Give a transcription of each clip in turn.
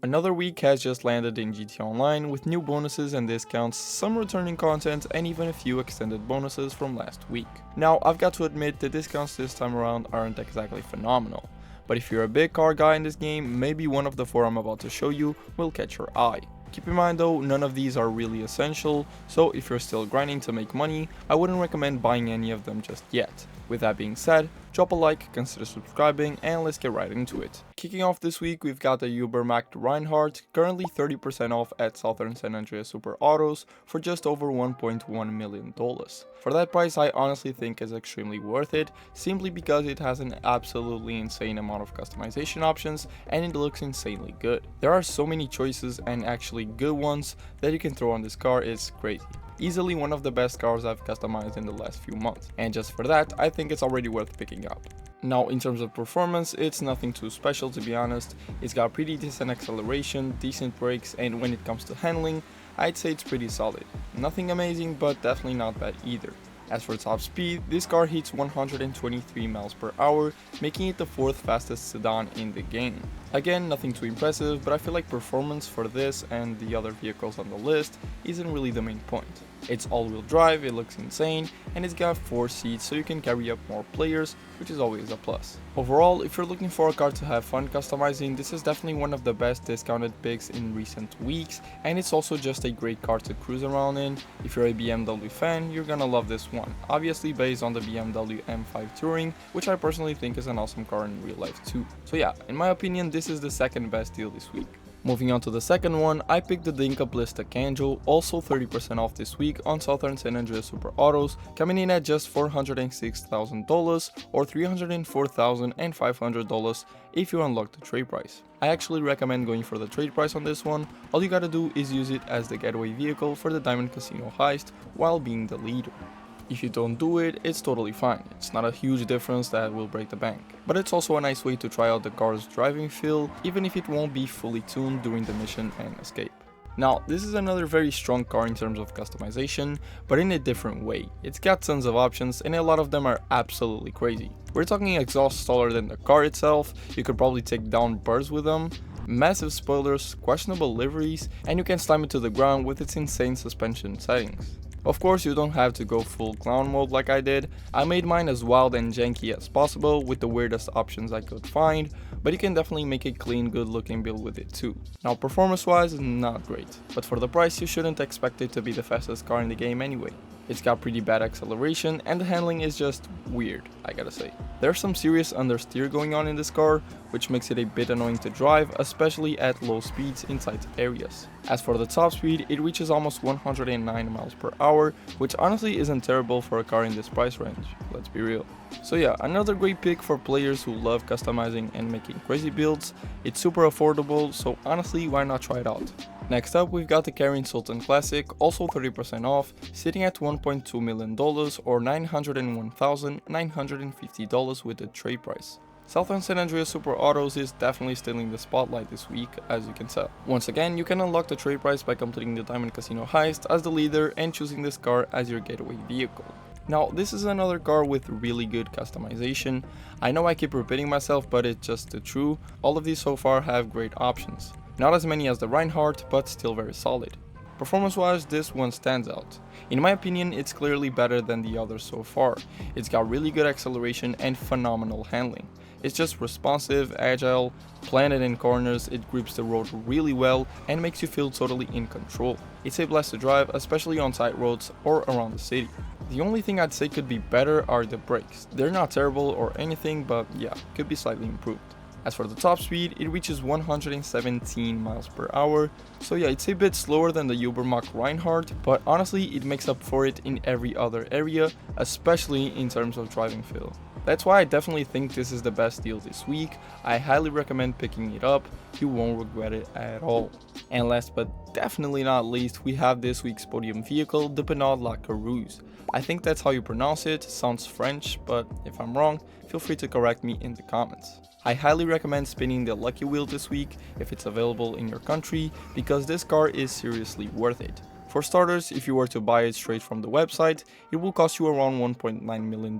Another week has just landed in GTA Online with new bonuses and discounts, some returning content, and even a few extended bonuses from last week. Now, I've got to admit the discounts this time around aren't exactly phenomenal, but if you're a big car guy in this game, maybe one of the 4 I'm about to show you will catch your eye. Keep in mind though, none of these are really essential, so if you're still grinding to make money, I wouldn't recommend buying any of them just yet. With that being said, drop a like, consider subscribing, and let's get right into it. Kicking off this week, we've got the Ubermacht Reinhardt, currently 30% off at Southern San Andreas Super Autos for just over $1.1 million. For that price, I honestly think is extremely worth it, simply because it has an absolutely insane amount of customization options and it looks insanely good. There are so many choices and actually good ones that you can throw on this car, it's crazy. Easily one of the best cars I've customized in the last few months, and just for that, I think it's already worth picking up. Now, in terms of performance, it's nothing too special to be honest. It's got pretty decent acceleration, decent brakes, and when it comes to handling, I'd say it's pretty solid. Nothing amazing, but definitely not bad either. As for top speed, this car hits 123 miles per hour, making it the 4th fastest sedan in the game. Again, nothing too impressive, but I feel like performance for this and the other vehicles on the list isn't really the main point. It's all-wheel drive, it looks insane, and it's got 4 seats so you can carry up more players, which is always a plus. Overall, if you're looking for a car to have fun customizing, this is definitely one of the best discounted picks in recent weeks, and it's also just a great car to cruise around in. If you're a BMW fan, you're gonna love this one, obviously based on the BMW M5 Touring, which I personally think is an awesome car in real life too. So yeah, in my opinion, this is the second best deal this week. Moving on to the second one, I picked the WARTSTOCK, also 30% off this week on Southern San Andreas Super Autos, coming in at just $406,000 or $304,500 if you unlock the trade price. I actually recommend going for the trade price on this one. All you gotta do is use it as the getaway vehicle for the Diamond Casino heist while being the leader. If you don't do it, it's totally fine. It's not a huge difference that will break the bank. But it's also a nice way to try out the car's driving feel, even if it won't be fully tuned during the mission and escape. Now, this is another very strong car in terms of customization, but in a different way. It's got tons of options and a lot of them are absolutely crazy. We're talking exhaust taller than the car itself, you could probably take down birds with them, massive spoilers, questionable liveries, and you can slam it to the ground with its insane suspension settings. Of course, you don't have to go full clown mode like I did. I made mine as wild and janky as possible with the weirdest options I could find, but you can definitely make a clean, good looking build with it too. Now, performance wise, not great, but for the price you shouldn't expect it to be the fastest car in the game anyway. It's got pretty bad acceleration and the handling is just weird, I gotta say. There's some serious understeer going on in this car, which makes it a bit annoying to drive, especially at low speeds in tight areas. As for the top speed, it reaches almost 109 miles per hour, which honestly isn't terrible for a car in this price range, let's be real. So yeah, another great pick for players who love customizing and making crazy builds. It's super affordable, so honestly, why not try it out? Next up, we've got the Carrying Sultan Classic, also 30% off, sitting at $1.2 million or $901,950 with the trade price. Southern San Andreas Super Autos is definitely stealing the spotlight this week, as you can tell. Once again, you can unlock the trade price by completing the Diamond Casino heist as the leader and choosing this car as your getaway vehicle. Now, this is another car with really good customization. I know I keep repeating myself, but it's just the truth. All of these so far have great options. Not as many as the Reinhardt, but still very solid. Performance wise, this one stands out. In my opinion, it's clearly better than the others so far. It's got really good acceleration and phenomenal handling. It's just responsive, agile, planted in corners, it grips the road really well and makes you feel totally in control. It's a blast to drive, especially on tight roads or around the city. The only thing I'd say could be better are the brakes. They're not terrible or anything, but yeah, could be slightly improved. As for the top speed, it reaches 117 miles per hour, so yeah, it's a bit slower than the Ubermacht Reinhardt, but honestly it makes up for it in every other area, especially in terms of driving feel. That's why I definitely think this is the best deal this week. I highly recommend picking it up, you won't regret it at all. And last but definitely not least, we have this week's podium vehicle, the Pinot La Carouse. I think that's how you pronounce it, sounds French, but if I'm wrong, feel free to correct me in the comments. I highly recommend spinning the lucky wheel this week if it's available in your country, because this car is seriously worth it. For starters, if you were to buy it straight from the website, it will cost you around $1.9 million,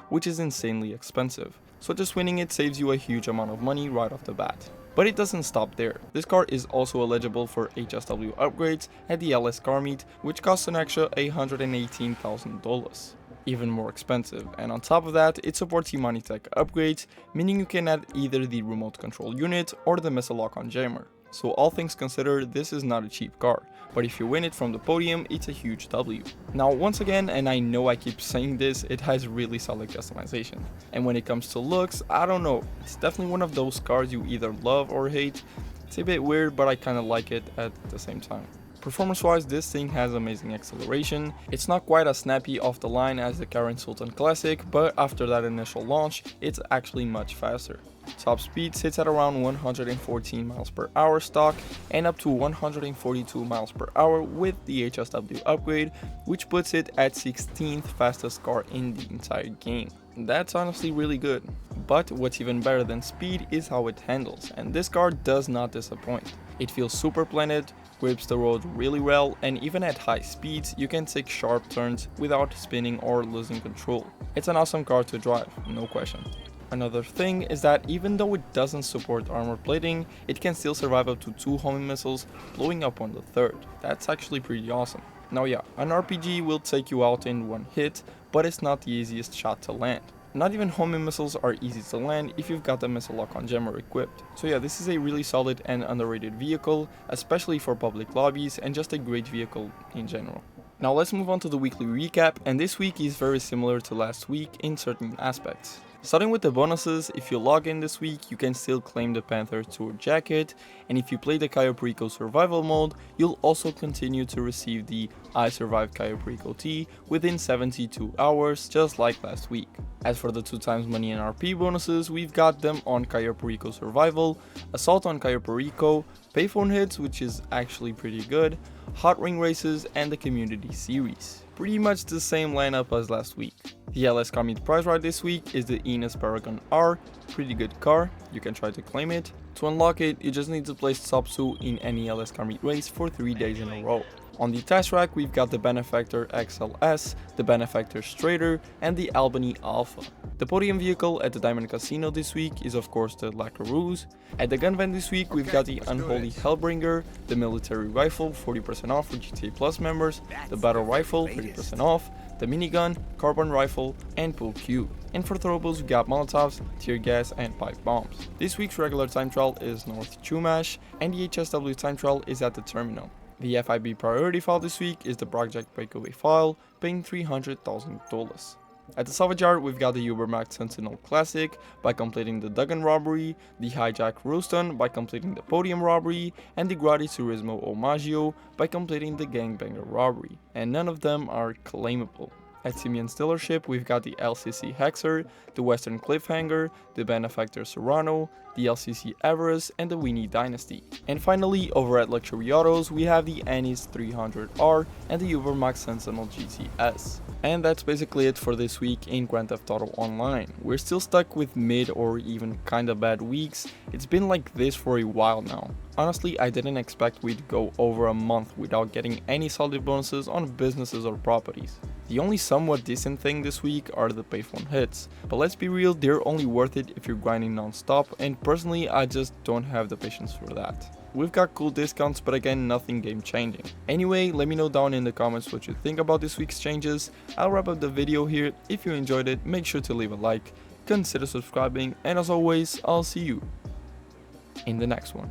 which is insanely expensive. So just winning it saves you a huge amount of money right off the bat. But it doesn't stop there. This car is also eligible for HSW upgrades at the LS car meet, which costs an extra $818,000. Even more expensive, and on top of that, it supports IMANI tech upgrades, meaning you can add either the remote control unit or the missile lock-on jammer. So all things considered, this is not a cheap car, but if you win it from the podium, it's a huge W. Now once again, and I know I keep saying this, it has really solid customization. And when it comes to looks, I don't know, it's definitely one of those cars you either love or hate. It's a bit weird, but I kinda like it at the same time. Performance wise, this thing has amazing acceleration. It's not quite as snappy off the line as the Karin Sultan Classic, but after that initial launch, it's actually much faster. Top speed sits at around 114 miles per hour stock and up to 142 miles per hour with the HSW upgrade, which puts it at 16th fastest car in the entire game. That's honestly really good. But what's even better than speed is how it handles, and this car does not disappoint. It feels super planted, grips the road really well, and even at high speeds you can take sharp turns without spinning or losing control. It's an awesome car to drive, no question. Another thing is that even though it doesn't support armor plating, it can still survive up to 2 homing missiles, blowing up on the 3rd. That's actually pretty awesome. Now yeah, an RPG will take you out in one hit, but it's not the easiest shot to land. Not even homing missiles are easy to land if you've got the missile lock-on jammer equipped. So yeah, this is a really solid and underrated vehicle, especially for public lobbies, and just a great vehicle in general. Now let's move on to the weekly recap, and this week is very similar to last week in certain aspects. Starting with the bonuses, if you log in this week, you can still claim the Panther Tour jacket, and if you play the Cayo Perico survival mode, you'll also continue to receive the I Survived Cayo Perico tee within 72 hours, just like last week. As for the 2x money and RP bonuses, we've got them on Cayo Perico survival, Assault on Cayo Perico, payphone hits, which is actually pretty good, hot ring races, and the community series. Pretty much the same lineup as last week. The LS car meet prize ride this week is the Enos Paragon R, pretty good car, you can try to claim it. To unlock it, you just need to place Tsopsu in any LS car meet race for 3 days in a row. On the test track, we've got the Benefactor XLS, the Benefactor Straighter, and the Albany Alpha. The podium vehicle at the Diamond Casino this week is of course the Lacroix. At the gun van this week, we've got the Unholy Hellbringer, the Military Rifle 40% off for GTA Plus members, the Battle Rifle 30% off, the Minigun, Carbon Rifle, and Pool Cube. And for throwables, we got Molotovs, tear gas, and pipe bombs. This week's regular time trial is North Chumash, and the HSW time trial is at the terminal. The FIB priority file this week is the Project Breakaway file, paying $300,000. At the salvage yard, we've got the Ubermax Sentinel Classic by completing the Duggan robbery, the Hijack Rooston by completing the Podium robbery, and the Gradi Turismo Omaggio by completing the Gangbanger robbery, and none of them are claimable. At Simeon's dealership, we've got the LCC Hexer, the Western Cliffhanger, the Benefactor Serrano, the LCC Everest, and the Weenie Dynasty. And finally, over at Luxury Autos, we have the Annis 300R and the Ubermax Sentinel GTS. And that's basically it for this week in Grand Theft Auto Online. We're still stuck with mid or even kinda bad weeks. It's been like this for a while now. Honestly, I didn't expect we'd go over a month without getting any solid bonuses on businesses or properties. The only somewhat decent thing this week are the payphone hits, but let's be real, they're only worth it if you're grinding non-stop, and personally I just don't have the patience for that. We've got cool discounts, but again, nothing game changing. Anyway, let me know down in the comments what you think about this week's changes. I'll wrap up the video here. If you enjoyed it, make sure to leave a like, consider subscribing, and as always, I'll see you in the next one.